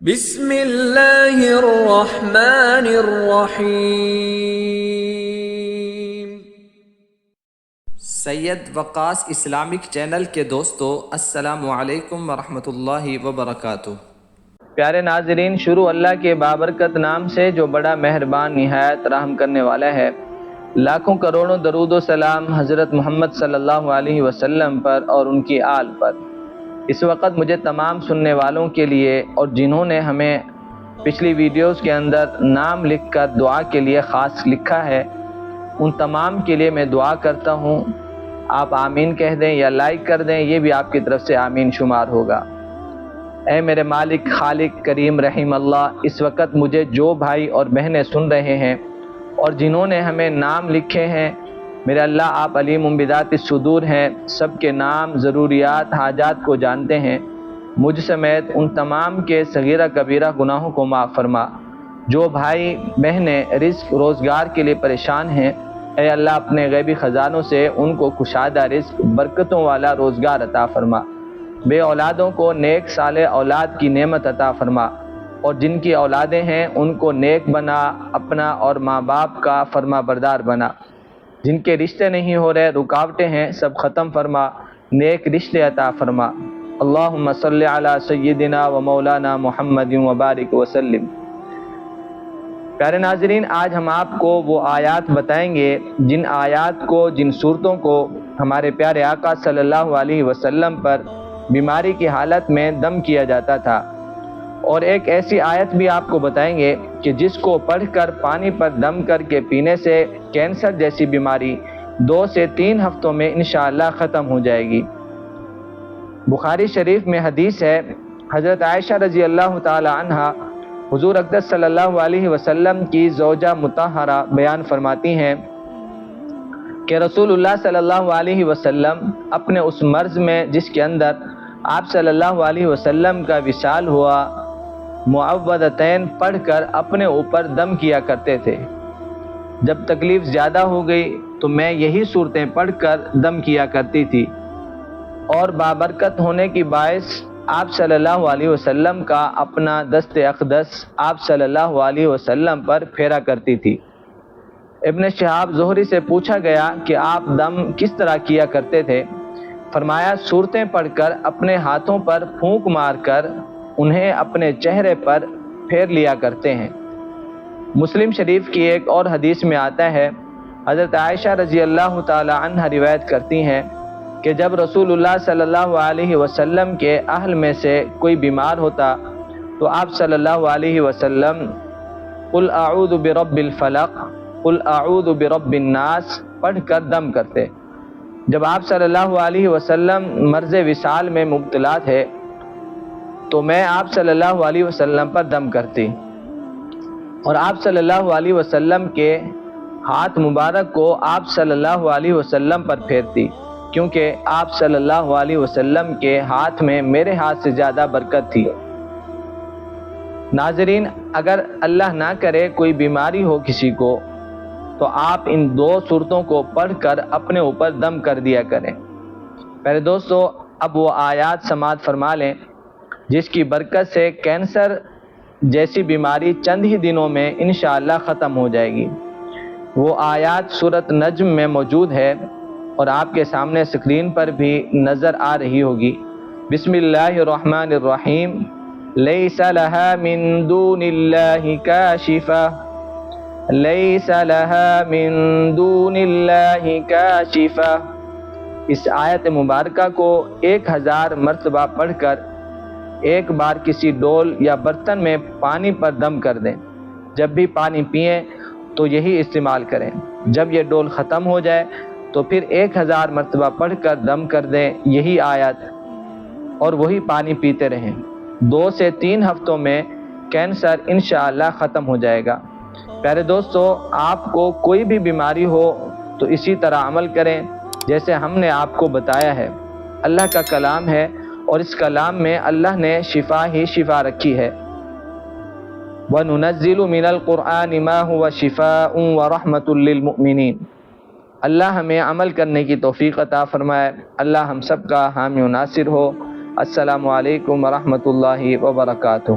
بسم اللہ الرحمن الرحیم۔ سید وقاص اسلامک چینل کے دوستو، السلام علیکم ورحمۃ اللہ وبرکاتہ۔ پیارے ناظرین، شروع اللہ کے بابرکت نام سے جو بڑا مہربان نہایت رحم کرنے والا ہے۔ لاکھوں کروڑوں درود و سلام حضرت محمد صلی اللہ علیہ وسلم پر اور ان کی آل پر۔ اس وقت مجھے تمام سننے والوں کے لیے اور جنہوں نے ہمیں پچھلی ویڈیوز کے اندر نام لکھ کر دعا کے لیے خاص لکھا ہے، ان تمام کے لیے میں دعا کرتا ہوں۔ آپ آمین کہہ دیں یا لائک کر دیں، یہ بھی آپ کی طرف سے آمین شمار ہوگا۔ اے میرے مالک، خالق، کریم، رحیم اللہ، اس وقت مجھے جو بھائی اور بہنیں سن رہے ہیں اور جنہوں نے ہمیں نام لکھے ہیں، میرے اللہ آپ علیم بذات الصدور ہیں، سب کے نام، ضروریات، حاجات کو جانتے ہیں۔ مجھ سمیت ان تمام کے صغیرہ کبیرہ گناہوں کو معاف فرما۔ جو بھائی بہنیں رزق روزگار کے لیے پریشان ہیں، اے اللہ اپنے غیبی خزانوں سے ان کو کشادہ رزق، برکتوں والا روزگار عطا فرما۔ بے اولادوں کو نیک صالح اولاد کی نعمت عطا فرما، اور جن کی اولادیں ہیں ان کو نیک بنا، اپنا اور ماں باپ کا فرما بردار بنا۔ جن کے رشتے نہیں ہو رہے، رکاوٹیں ہیں، سب ختم فرما، نیک رشتے عطا فرما۔ اللہم صلی علی سیدنا و مولانا محمد وبارک وسلم۔ پیارے ناظرین، آج ہم آپ کو وہ آیات بتائیں گے جن آیات کو، جن صورتوں کو ہمارے پیارے آقا صلی اللہ علیہ وسلم پر بیماری کی حالت میں دم کیا جاتا تھا، اور ایک ایسی آیت بھی آپ کو بتائیں گے کہ جس کو پڑھ کر پانی پر دم کر کے پینے سے کینسر جیسی بیماری 2 سے 3 ہفتوں میں انشاءاللہ ختم ہو جائے گی۔ بخاری شریف میں حدیث ہے، حضرت عائشہ رضی اللہ تعالی عنہا حضور اقدس صلی اللہ علیہ وسلم کی زوجہ مطہرہ بیان فرماتی ہیں کہ رسول اللہ صلی اللہ علیہ وسلم اپنے اس مرض میں جس کے اندر آپ صلی اللہ علیہ وسلم کا وصال ہوا، معوذتین پڑھ کر اپنے اوپر دم کیا کرتے تھے۔ جب تکلیف زیادہ ہو گئی تو میں یہی صورتیں پڑھ کر دم کیا کرتی تھی، اور بابرکت ہونے کی باعث آپ صلی اللہ علیہ وسلم کا اپنا دست اقدس آپ صلی اللہ علیہ وسلم پر پھیرا کرتی تھی۔ ابن شہاب زہری سے پوچھا گیا کہ آپ دم کس طرح کیا کرتے تھے؟ فرمایا، صورتیں پڑھ کر اپنے ہاتھوں پر پھونک مار کر انہیں اپنے چہرے پر پھیر لیا کرتے ہیں۔ مسلم شریف کی ایک اور حدیث میں آتا ہے، حضرت عائشہ رضی اللہ تعالی عنہ روایت کرتی ہیں کہ جب رسول اللہ صلی اللہ علیہ وسلم کے اہل میں سے کوئی بیمار ہوتا تو آپ صلی اللہ علیہ وسلم قل اعوذ برب الفلق، قل اعوذ برب الناس پڑھ کر دم کرتے۔ جب آپ صلی اللہ علیہ وسلم مرض وصال میں مبتلا تھے تو میں آپ صلی اللہ علیہ وسلم پر دم کرتی، اور آپ صلی اللہ علیہ وسلم کے ہاتھ مبارک کو آپ صلی اللہ علیہ وسلم پر پھیرتی، کیونکہ آپ صلی اللہ علیہ وسلم کے ہاتھ میں میرے ہاتھ سے زیادہ برکت تھی۔ ناظرین، اگر اللہ نہ کرے کوئی بیماری ہو کسی کو تو آپ ان 2 صورتوں کو پڑھ کر اپنے اوپر دم کر دیا کریں۔ میرے دوستو، اب وہ آیات سماعت فرما لیں جس کی برکت سے کینسر جیسی بیماری چند ہی دنوں میں انشاءاللہ ختم ہو جائے گی۔ وہ آیات سورۃ نجم میں موجود ہے اور آپ کے سامنے اسکرین پر بھی نظر آ رہی ہوگی۔ بسم اللہ الرحمن الرحیم۔ لیس لہا من دون اللہ کاشفہ، لیس لہا من دون اللہ کاشفہ۔ اس آیت مبارکہ کو 1000 مرتبہ پڑھ کر ایک بار کسی ڈول یا برتن میں پانی پر دم کر دیں۔ جب بھی پانی پئیں تو یہی استعمال کریں۔ جب یہ ڈول ختم ہو جائے تو پھر 1000 مرتبہ پڑھ کر دم کر دیں یہی آیت، اور وہی پانی پیتے رہیں۔ 2 سے 3 ہفتوں میں کینسر انشاءاللہ ختم ہو جائے گا۔ پیارے دوستو، آپ کو کوئی بھی بیماری ہو تو اسی طرح عمل کریں جیسے ہم نے آپ کو بتایا ہے۔ اللہ کا کلام ہے اور اس کلام میں اللہ نے شفا ہی شفا رکھی ہے۔ وَنُنَزِّلُ مِنَ الْقُرْآنِ مَا هُوَ شِفَاءٌ وَرَحْمَةٌ لِّلْمُؤْمِنِينَ۔ اللہ ہمیں عمل کرنے کی توفیق عطا فرمائے۔ اللہ ہم سب کا حامی و ناصر ہو۔ السلام علیکم ورحمۃ اللہ وبرکاتہ۔